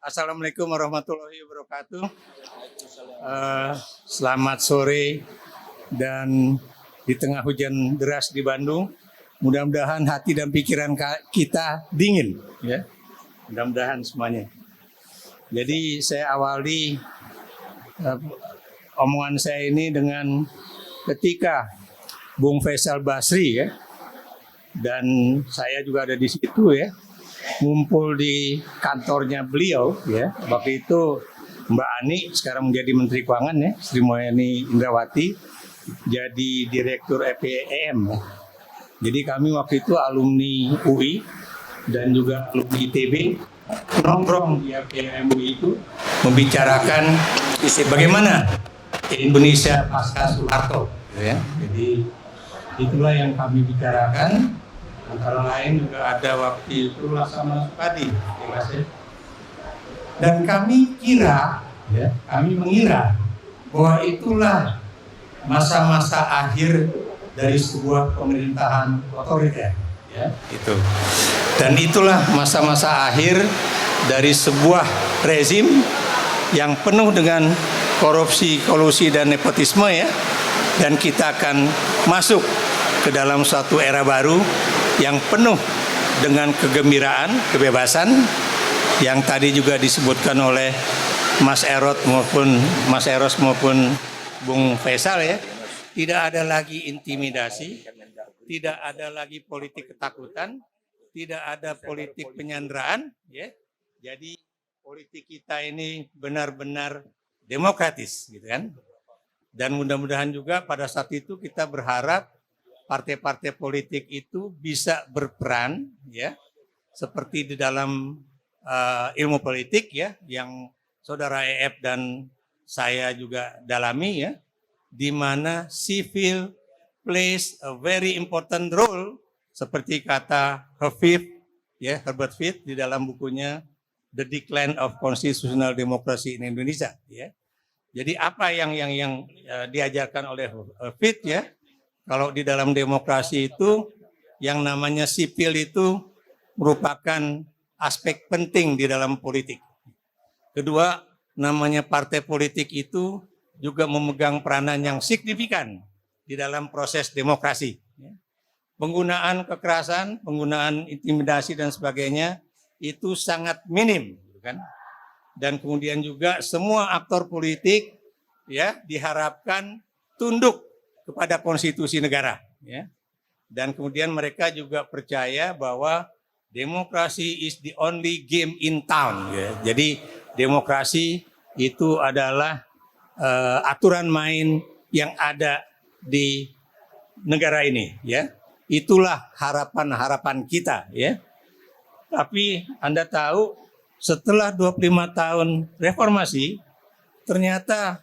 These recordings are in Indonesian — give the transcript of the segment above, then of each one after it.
Assalamualaikum warahmatullahi wabarakatuh. Selamat sore dan di tengah hujan deras di Bandung, mudah-mudahan hati dan pikiran kita dingin, ya. Mudah-mudahan semuanya. Jadi saya awali omongan saya ini dengan ketika Bung Faisal Basri, ya, dan saya juga ada di situ, ya, ngumpul di kantornya beliau, ya. Waktu itu Mbak Ani sekarang menjadi Menteri Keuangan, ya, Sri Mulyani Indrawati jadi Direktur EPEM. Jadi kami waktu itu alumni UI dan juga alumni ITB nongkrong di EPEM UI itu membicarakan bagaimana Indonesia pasca Soeharto, ya. Jadi itulah yang kami bicarakan. Antara lain juga ada waktu itu Laksamana Supadi, ya. Dan kami mengira bahwa itulah masa-masa akhir dari sebuah pemerintahan otoriter, ya, itu. Dan itulah masa-masa akhir dari sebuah rezim yang penuh dengan korupsi, kolusi dan nepotisme, ya. Dan kita akan masuk ke dalam suatu era baru yang penuh dengan kegembiraan, kebebasan yang tadi juga disebutkan oleh Mas Eros maupun Bung Faisal, ya. Tidak ada lagi intimidasi, tidak ada lagi politik ketakutan, tidak ada politik penyanderaan, ya. Jadi politik kita ini benar-benar demokratis, gitu kan. Dan mudah-mudahan juga pada saat itu kita berharap partai-partai politik itu bisa berperan, ya, seperti di dalam ilmu politik, ya, yang Saudara EF dan saya juga dalami, ya, di mana civil plays a very important role, seperti kata Herbert Fitt di dalam bukunya The Decline of Constitutional Democracy in Indonesia, ya. Jadi apa yang diajarkan oleh Fitt, ya? Kalau di dalam demokrasi itu yang namanya sipil itu merupakan aspek penting di dalam politik. Kedua, namanya partai politik itu juga memegang peranan yang signifikan di dalam proses demokrasi. Penggunaan kekerasan, penggunaan intimidasi dan sebagainya itu sangat minim, kan? Dan kemudian juga semua aktor politik, ya, diharapkan tunduk kepada konstitusi negara, ya. Dan kemudian mereka juga percaya bahwa demokrasi is the only game in town, ya. Jadi demokrasi itu adalah aturan main yang ada di negara ini, ya. Itulah harapan-harapan kita, ya. Tapi Anda tahu setelah 25 tahun reformasi ternyata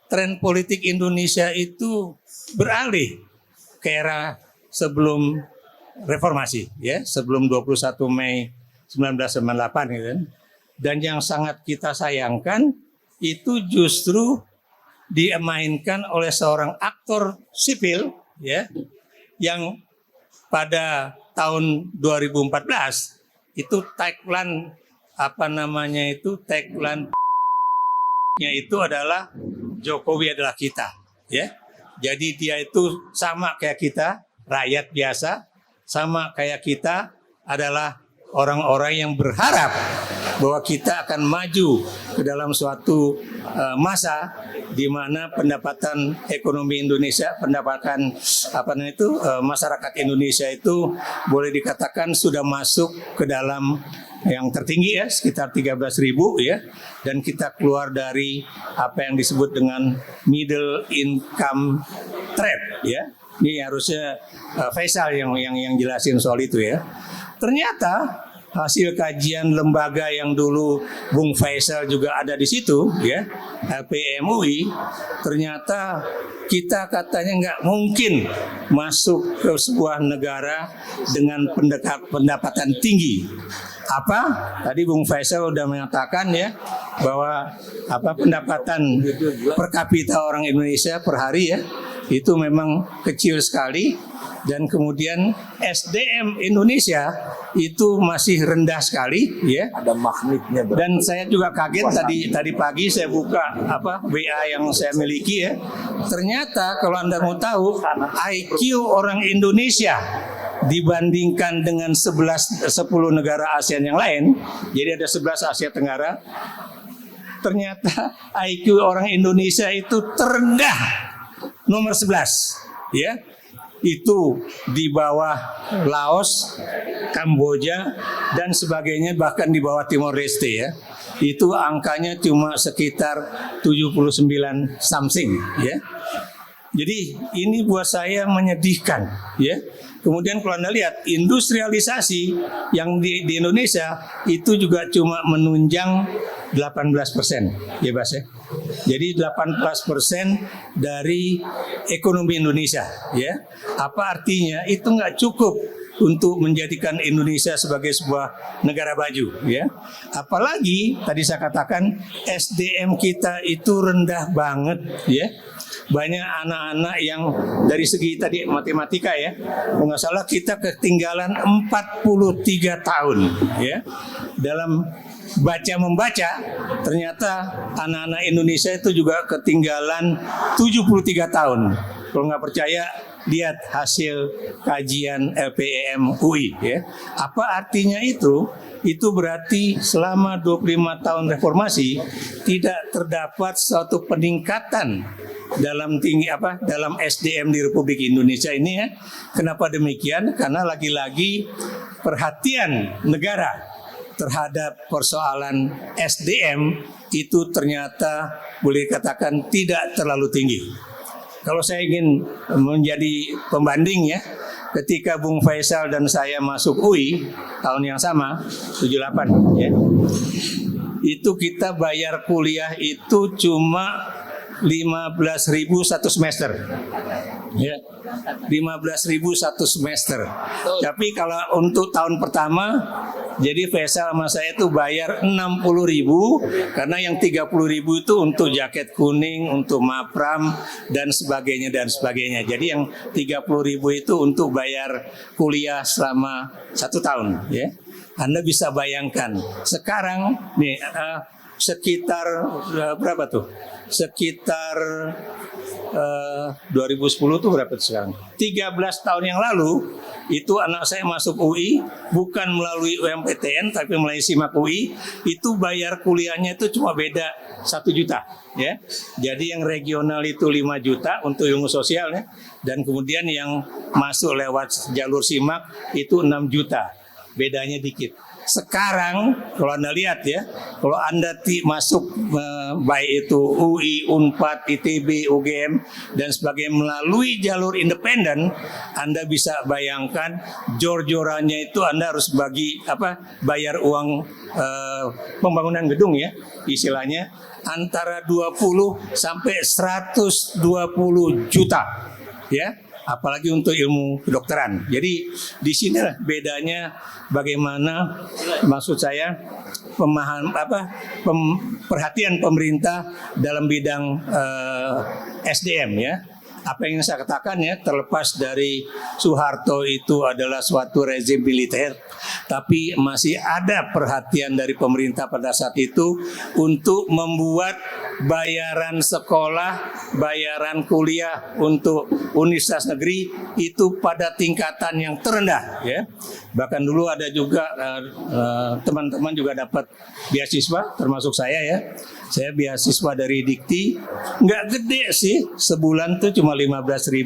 tren politik Indonesia itu beralih ke era sebelum reformasi, ya, sebelum 21 Mei 1998, gitu kan. Dan yang sangat kita sayangkan itu justru dimainkan oleh seorang aktor sipil, ya, yang pada tahun 2014 itu tagline itu adalah Jokowi adalah kita, ya. Jadi dia itu sama kayak kita, rakyat biasa, sama kayak kita adalah orang-orang yang berharap bahwa kita akan maju ke dalam suatu masa di mana pendapatan ekonomi Indonesia, masyarakat Indonesia itu boleh dikatakan sudah masuk ke dalam yang tertinggi, ya, sekitar 13.000, ya, dan kita keluar dari apa yang disebut dengan middle income trap, ya. Ini harusnya Faisal yang jelasin soal itu, ya. Ternyata hasil kajian lembaga yang dulu Bung Faisal juga ada di situ, ya, LPMUI, ternyata kita katanya nggak mungkin masuk ke sebuah negara dengan pendapatan tinggi. Apa? Tadi Bung Faisal udah mengatakan, ya, bahwa pendapatan per kapita orang Indonesia per hari, ya, itu memang kecil sekali. Dan kemudian SDM Indonesia itu masih rendah sekali, ya. Ada magnetnya. Dan saya juga kaget tadi pagi saya buka WA yang saya miliki, ya. Ternyata kalau Anda mau tahu, IQ orang Indonesia dibandingkan dengan 10 negara ASEAN yang lain, jadi ada 11 Asia Tenggara, ternyata IQ orang Indonesia itu terendah, nomor 11, ya. Itu di bawah Laos, Kamboja dan sebagainya, bahkan di bawah Timor Leste, ya. Itu angkanya cuma sekitar 79 something, ya. Jadi ini buat saya menyedihkan, ya. Kemudian kalau Anda lihat industrialisasi yang di Indonesia itu juga cuma menunjang 18%, ya Bas, ya. Jadi 18% dari ekonomi Indonesia, ya. Apa artinya? Itu nggak cukup untuk menjadikan Indonesia sebagai sebuah negara maju, ya. Apalagi tadi saya katakan SDM kita itu rendah banget, ya. Banyak anak-anak yang dari segi tadi matematika, ya, kalau nggak salah kita ketinggalan 43 tahun, ya, dalam baca membaca. Ternyata anak-anak Indonesia itu juga ketinggalan 73 tahun. Kalau nggak percaya, lihat hasil kajian LPEM UI, ya. Apa artinya itu? Itu berarti selama 25 tahun reformasi tidak terdapat suatu peningkatan dalam dalam SDM di Republik Indonesia ini, ya. Kenapa demikian? Karena lagi-lagi perhatian negara terhadap persoalan SDM itu ternyata boleh dikatakan tidak terlalu tinggi. Kalau saya ingin menjadi pembanding, ya, ketika Bung Faisal dan saya masuk UI tahun yang sama 78, ya, itu kita bayar kuliah itu cuma 15.000 satu semester, ya, 15.000 satu semester. Tapi kalau untuk tahun pertama, jadi Faisal sama saya itu bayar 60.000 karena yang 30.000 itu untuk jaket kuning, untuk mapram dan sebagainya dan sebagainya. Jadi yang 30.000 itu untuk bayar kuliah selama 1 tahun, ya. Anda bisa bayangkan sekarang nih sekitar berapa tuh? Sekitar 2010 tuh berapa tuh sekarang? 13 tahun yang lalu itu anak saya masuk UI bukan melalui UMPTN tapi melalui SIMAK UI, itu bayar kuliahnya itu cuma beda 1 juta, ya. Jadi yang regional itu 5 juta untuk ilmu sosial, ya, dan kemudian yang masuk lewat jalur SIMAK itu 6 juta. Bedanya dikit. Sekarang kalau Anda lihat, ya, kalau Anda masuk baik itu UI, Unpad, ITB, UGM dan sebagainya melalui jalur independen, Anda bisa bayangkan jor-jorannya itu Anda harus bayar uang pembangunan gedung, ya, istilahnya antara 20 sampai 120 juta, ya. Apalagi untuk ilmu kedokteran. Jadi di sinilah bedanya bagaimana maksud saya perhatian pemerintah dalam bidang SDM, ya. Apa yang saya katakan, ya, terlepas dari Soeharto itu adalah suatu rezim militer, tapi masih ada perhatian dari pemerintah pada saat itu untuk membuat bayaran sekolah, bayaran kuliah untuk universitas negeri itu pada tingkatan yang terendah, ya. Bahkan dulu ada juga teman-teman juga dapat beasiswa, termasuk saya, ya. Saya beasiswa dari Dikti, nggak gede sih, sebulan tuh cuma 15.000,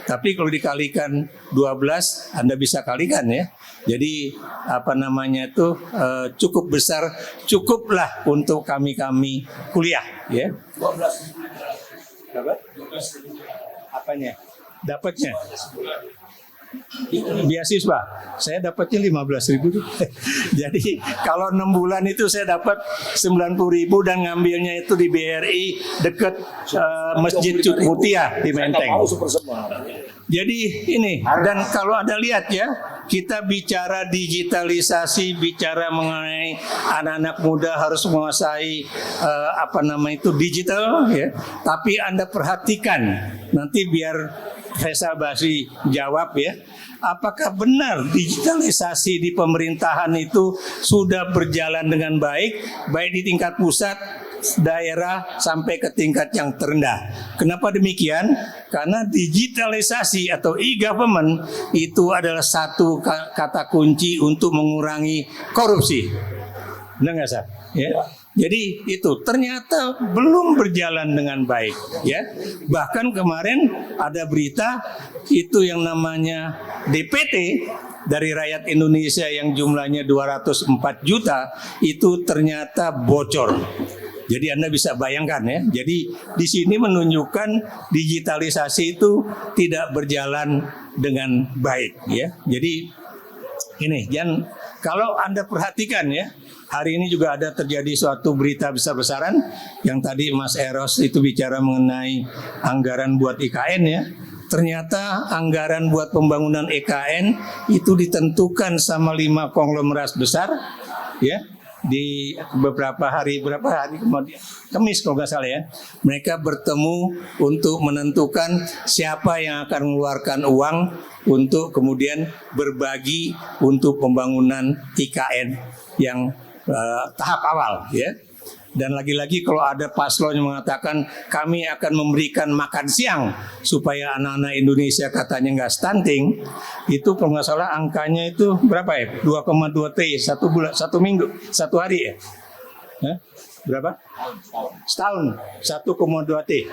tapi kalau dikalikan 12, Anda bisa kalikan, ya. Jadi cukup besar, cukuplah untuk kami kuliah, ya. 12. Berapa? 12. Apanya? Dapatnya? Beasiswa saya dapatnya 15.000. Jadi kalau 6 bulan itu saya dapat 90.000 dan ngambilnya itu di BRI dekat Masjid Mutia di Menteng. Jadi ini, dan kalau Anda lihat ya, kita bicara digitalisasi, bicara mengenai anak-anak muda harus menguasai digital ya. Tapi Anda perhatikan, nanti biar Faisal Basri jawab ya. Apakah benar digitalisasi di pemerintahan itu sudah berjalan dengan baik di tingkat pusat, daerah sampai ke tingkat yang terendah. Kenapa demikian? Karena digitalisasi atau e-government itu adalah satu kata kunci untuk mengurangi korupsi. Benar nggak, Sah? Ya. Jadi itu ternyata belum berjalan dengan baik, ya. Bahkan kemarin ada berita itu yang namanya DPT dari rakyat Indonesia yang jumlahnya 204 juta itu ternyata bocor. Jadi Anda bisa bayangkan ya. Jadi di sini menunjukkan digitalisasi itu tidak berjalan dengan baik ya. Jadi ini jangan, kalau Anda perhatikan ya, hari ini juga ada terjadi suatu berita besar-besaran yang tadi Mas Eros itu bicara mengenai anggaran buat IKN ya. Ternyata anggaran buat pembangunan IKN itu ditentukan sama 5 konglomerat besar ya. Di berapa hari kemudian, Kamis kalau nggak salah ya, mereka bertemu untuk menentukan siapa yang akan mengeluarkan uang untuk kemudian berbagi untuk pembangunan IKN yang tahap awal ya. Dan lagi-lagi kalau ada paslon yang mengatakan kami akan memberikan makan siang supaya anak-anak Indonesia katanya nggak stunting, itu kalau nggak salah angkanya itu berapa ya? 2,2 T satu bulan, satu minggu, satu hari ya? Hah? Berapa? Setahun 1,2 T.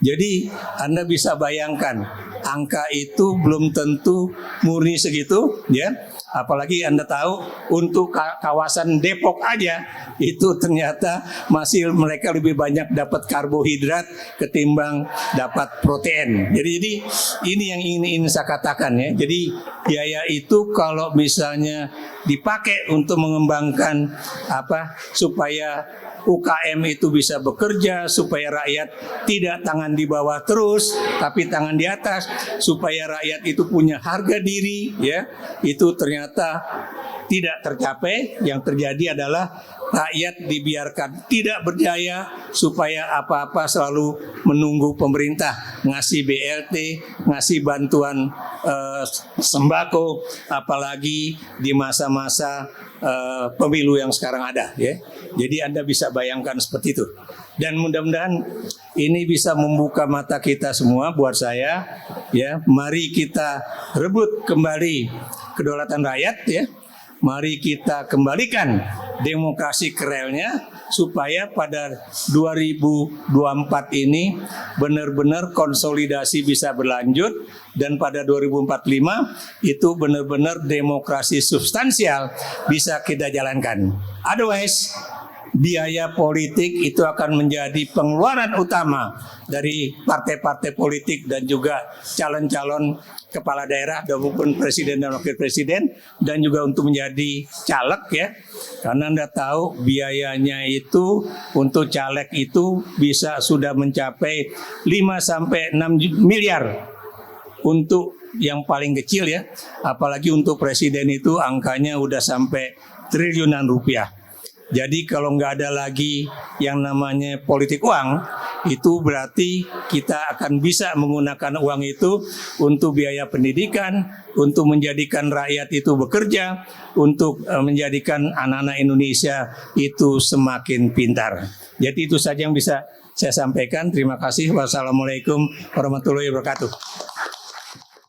Jadi Anda bisa bayangkan angka itu belum tentu murni segitu ya. Apalagi Anda tahu untuk kawasan Depok aja itu ternyata masih mereka lebih banyak dapat karbohidrat ketimbang dapat protein. Jadi ini yang ingin saya katakan ya. Jadi biaya itu kalau misalnya dipakai untuk mengembangkan supaya UKM itu bisa bekerja, supaya rakyat tidak tangan di bawah terus tapi tangan di atas, supaya rakyat itu punya harga diri ya, itu ternyata tidak tercapai. Yang terjadi adalah rakyat dibiarkan tidak berdaya, supaya apa-apa selalu menunggu pemerintah ngasih BLT, ngasih bantuan sembako, apalagi di masa-masa pemilu yang sekarang ada ya. Jadi Anda bisa bayangkan seperti itu. Dan mudah-mudahan ini bisa membuka mata kita semua buat saya ya. Mari kita rebut kembali kedaulatan rakyat ya. Mari kita kembalikan demokrasi ke relnya supaya pada 2024 ini benar-benar konsolidasi bisa berlanjut, dan pada 2045 itu benar-benar demokrasi substansial bisa kita jalankan. Otherwise, biaya politik itu akan menjadi pengeluaran utama dari partai-partai politik dan juga calon-calon kepala daerah maupun presiden dan wakil presiden, dan juga untuk menjadi caleg ya. Karena Anda tahu biayanya itu untuk caleg itu bisa sudah mencapai 5 sampai 6 miliar untuk yang paling kecil ya. Apalagi untuk presiden itu angkanya udah sampai triliunan rupiah. Jadi kalau nggak ada lagi yang namanya politik uang, itu berarti kita akan bisa menggunakan uang itu untuk biaya pendidikan, untuk menjadikan rakyat itu bekerja, untuk menjadikan anak-anak Indonesia itu semakin pintar. Jadi itu saja yang bisa saya sampaikan. Terima kasih. Wassalamualaikum warahmatullahi wabarakatuh.